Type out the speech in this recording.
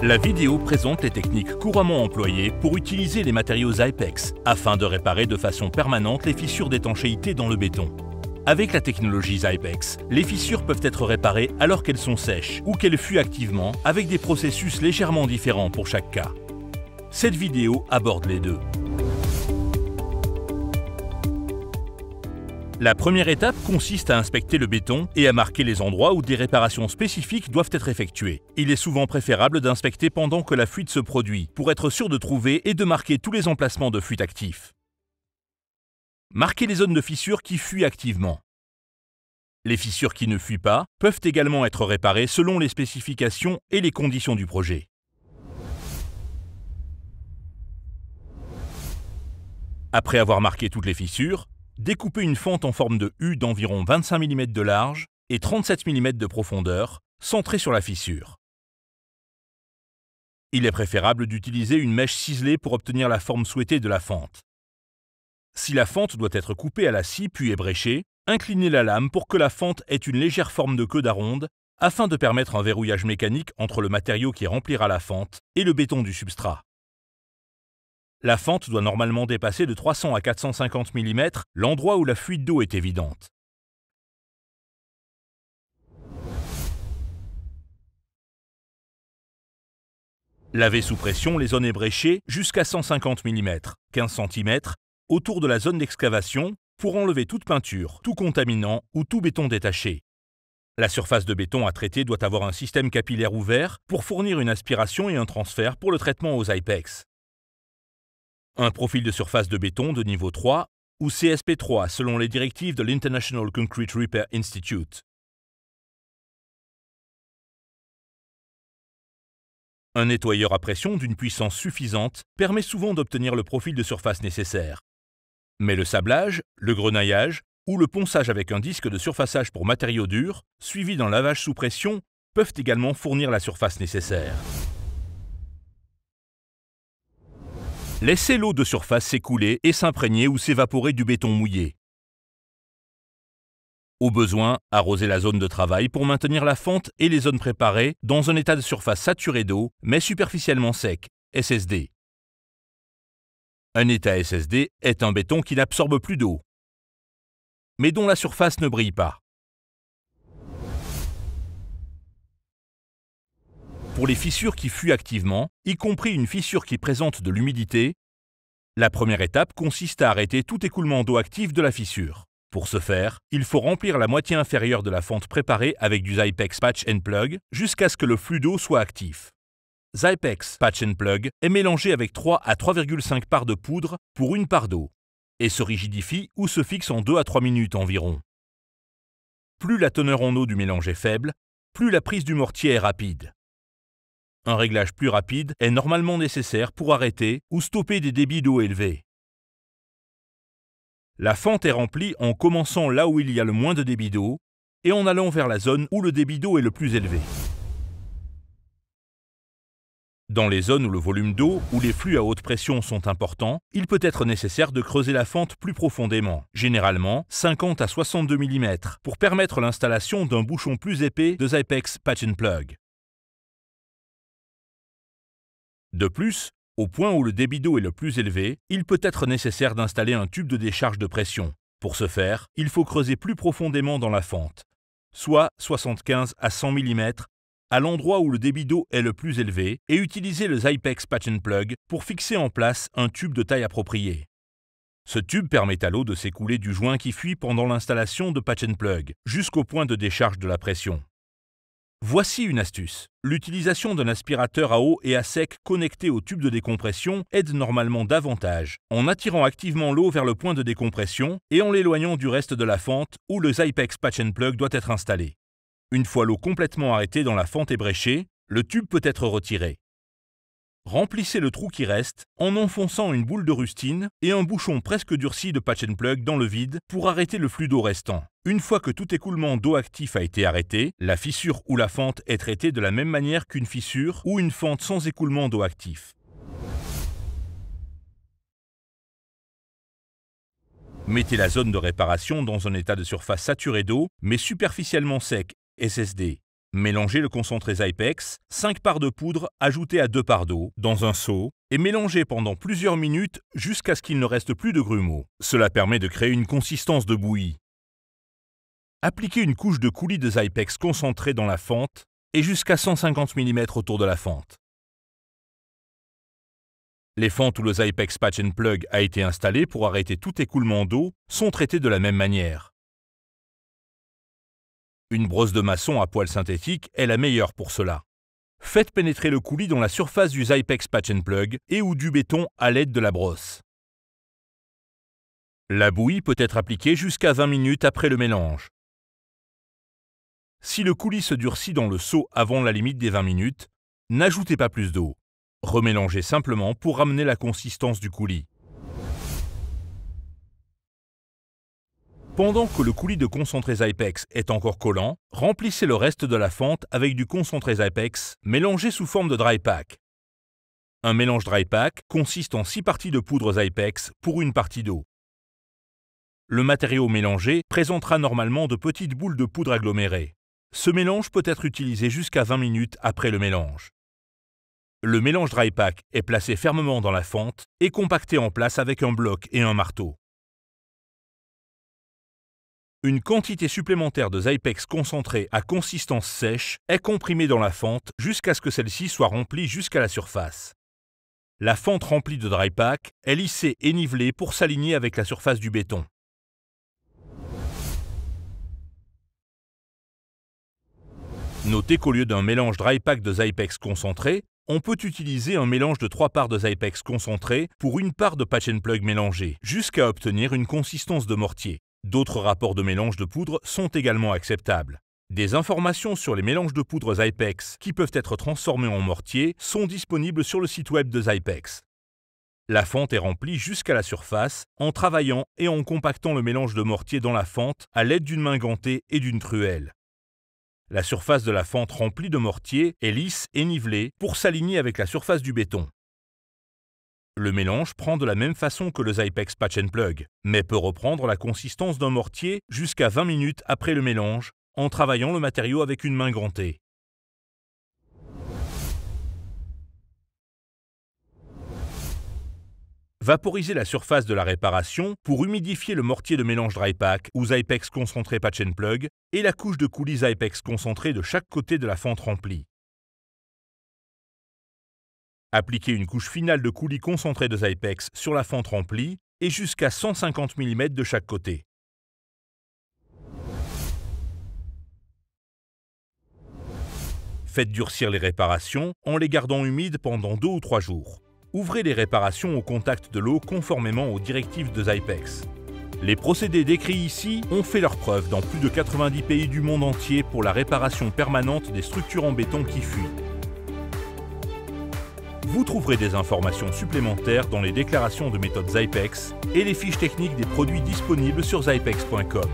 La vidéo présente les techniques couramment employées pour utiliser les matériaux Zypex afin de réparer de façon permanente les fissures d'étanchéité dans le béton. Avec la technologie Zypex, les fissures peuvent être réparées alors qu'elles sont sèches ou qu'elles fuient activement avec des processus légèrement différents pour chaque cas. Cette vidéo aborde les deux. La première étape consiste à inspecter le béton et à marquer les endroits où des réparations spécifiques doivent être effectuées. Il est souvent préférable d'inspecter pendant que la fuite se produit pour être sûr de trouver et de marquer tous les emplacements de fuite actifs. Marquez les zones de fissures qui fuient activement. Les fissures qui ne fuient pas peuvent également être réparées selon les spécifications et les conditions du projet. Après avoir marqué toutes les fissures, découpez une fente en forme de U d'environ 25 mm de large et 37 mm de profondeur, centrée sur la fissure. Il est préférable d'utiliser une mèche ciselée pour obtenir la forme souhaitée de la fente. Si la fente doit être coupée à la scie puis ébréchée, inclinez la lame pour que la fente ait une légère forme de queue d'aronde afin de permettre un verrouillage mécanique entre le matériau qui remplira la fente et le béton du substrat. La fente doit normalement dépasser de 300 à 450 mm l'endroit où la fuite d'eau est évidente. Lavez sous pression les zones ébréchées jusqu'à 150 mm, 15 cm, autour de la zone d'excavation pour enlever toute peinture, tout contaminant ou tout béton détaché. La surface de béton à traiter doit avoir un système capillaire ouvert pour fournir une aspiration et un transfert pour le traitement aux Zypex. Un profil de surface de béton de niveau 3 ou CSP3 selon les directives de l'International Concrete Repair Institute. Un nettoyeur à pression d'une puissance suffisante permet souvent d'obtenir le profil de surface nécessaire. Mais le sablage, le grenaillage ou le ponçage avec un disque de surfaçage pour matériaux durs, suivi d'un lavage sous pression, peuvent également fournir la surface nécessaire. Laissez l'eau de surface s'écouler et s'imprégner ou s'évaporer du béton mouillé. Au besoin, arrosez la zone de travail pour maintenir la fente et les zones préparées dans un état de surface saturé d'eau, mais superficiellement sec, SSD. Un état SSD est un béton qui n'absorbe plus d'eau, mais dont la surface ne brille pas. Pour les fissures qui fuient activement, y compris une fissure qui présente de l'humidité, la première étape consiste à arrêter tout écoulement d'eau active de la fissure. Pour ce faire, il faut remplir la moitié inférieure de la fente préparée avec du Zypex Patch and Plug jusqu'à ce que le flux d'eau soit actif. Zypex Patch and Plug est mélangé avec 3 à 3,5 parts de poudre pour une part d'eau et se rigidifie ou se fixe en 2 à 3 minutes environ. Plus la teneur en eau du mélange est faible, plus la prise du mortier est rapide. Un réglage plus rapide est normalement nécessaire pour arrêter ou stopper des débits d'eau élevés. La fente est remplie en commençant là où il y a le moins de débit d'eau et en allant vers la zone où le débit d'eau est le plus élevé. Dans les zones où le volume d'eau ou les flux à haute pression sont importants, il peut être nécessaire de creuser la fente plus profondément, généralement 50 à 62 mm, pour permettre l'installation d'un bouchon plus épais de Zypex Patch and Plug. De plus, au point où le débit d'eau est le plus élevé, il peut être nécessaire d'installer un tube de décharge de pression. Pour ce faire, il faut creuser plus profondément dans la fente, soit 75 à 100 mm, à l'endroit où le débit d'eau est le plus élevé, et utiliser le Zypex Patch and Plug pour fixer en place un tube de taille appropriée. Ce tube permet à l'eau de s'écouler du joint qui fuit pendant l'installation de Patch and Plug, jusqu'au point de décharge de la pression. Voici une astuce. L'utilisation d'un aspirateur à eau et à sec connecté au tube de décompression aide normalement davantage, en attirant activement l'eau vers le point de décompression et en l'éloignant du reste de la fente où le Zypex Patch and Plug doit être installé. Une fois l'eau complètement arrêtée dans la fente ébréchée, le tube peut être retiré. Remplissez le trou qui reste en enfonçant une boule de rustine et un bouchon presque durci de Patch and Plug dans le vide pour arrêter le flux d'eau restant. Une fois que tout écoulement d'eau actif a été arrêté, la fissure ou la fente est traitée de la même manière qu'une fissure ou une fente sans écoulement d'eau actif. Mettez la zone de réparation dans un état de surface saturé d'eau, mais superficiellement sec, SSD. Mélangez le concentré Zypex, 5 parts de poudre ajoutées à 2 parts d'eau, dans un seau, et mélangez pendant plusieurs minutes jusqu'à ce qu'il ne reste plus de grumeaux. Cela permet de créer une consistance de bouillie. Appliquez une couche de coulis de Zypex concentré dans la fente et jusqu'à 150 mm autour de la fente. Les fentes où le Zypex Patch & Plug a été installé pour arrêter tout écoulement d'eau sont traitées de la même manière. Une brosse de maçon à poils synthétique est la meilleure pour cela. Faites pénétrer le coulis dans la surface du Zypex Patch & Plug et ou du béton à l'aide de la brosse. La bouillie peut être appliquée jusqu'à 20 minutes après le mélange. Si le coulis se durcit dans le seau avant la limite des 20 minutes, n'ajoutez pas plus d'eau. Remélangez simplement pour ramener la consistance du coulis. Pendant que le coulis de concentré Zypex est encore collant, remplissez le reste de la fente avec du concentré Zypex mélangé sous forme de dry pack. Un mélange dry pack consiste en 6 parties de poudre Zypex pour une partie d'eau. Le matériau mélangé présentera normalement de petites boules de poudre agglomérées. Ce mélange peut être utilisé jusqu'à 20 minutes après le mélange. Le mélange dry pack est placé fermement dans la fente et compacté en place avec un bloc et un marteau. Une quantité supplémentaire de Zypex concentré à consistance sèche est comprimée dans la fente jusqu'à ce que celle-ci soit remplie jusqu'à la surface. La fente remplie de dry pack est lissée et nivelée pour s'aligner avec la surface du béton. Notez qu'au lieu d'un mélange dry pack de Zypex concentré, on peut utiliser un mélange de 3 parts de Zypex concentré pour 1 part de Patch & Plug mélangé, jusqu'à obtenir une consistance de mortier. D'autres rapports de mélange de poudre sont également acceptables. Des informations sur les mélanges de poudre Zypex qui peuvent être transformés en mortier sont disponibles sur le site web de Zypex. La fente est remplie jusqu'à la surface en travaillant et en compactant le mélange de mortier dans la fente à l'aide d'une main gantée et d'une truelle. La surface de la fente remplie de mortier est lisse et nivelée pour s'aligner avec la surface du béton. Le mélange prend de la même façon que le Zypex Patch & Plug, mais peut reprendre la consistance d'un mortier jusqu'à 20 minutes après le mélange en travaillant le matériau avec une main gantée. Vaporisez la surface de la réparation pour humidifier le mortier de mélange dry pack ou Zypex concentré Patch & Plug et la couche de coulis Zypex concentré de chaque côté de la fente remplie. Appliquez une couche finale de coulis concentré de Zypex sur la fente remplie et jusqu'à 150 mm de chaque côté. Faites durcir les réparations en les gardant humides pendant 2 ou 3 jours. Ouvrez les réparations au contact de l'eau conformément aux directives de Zypex. Les procédés décrits ici ont fait leurs preuves dans plus de 90 pays du monde entier pour la réparation permanente des structures en béton qui fuient. Vous trouverez des informations supplémentaires dans les déclarations de méthode Zypex et les fiches techniques des produits disponibles sur zypex.com.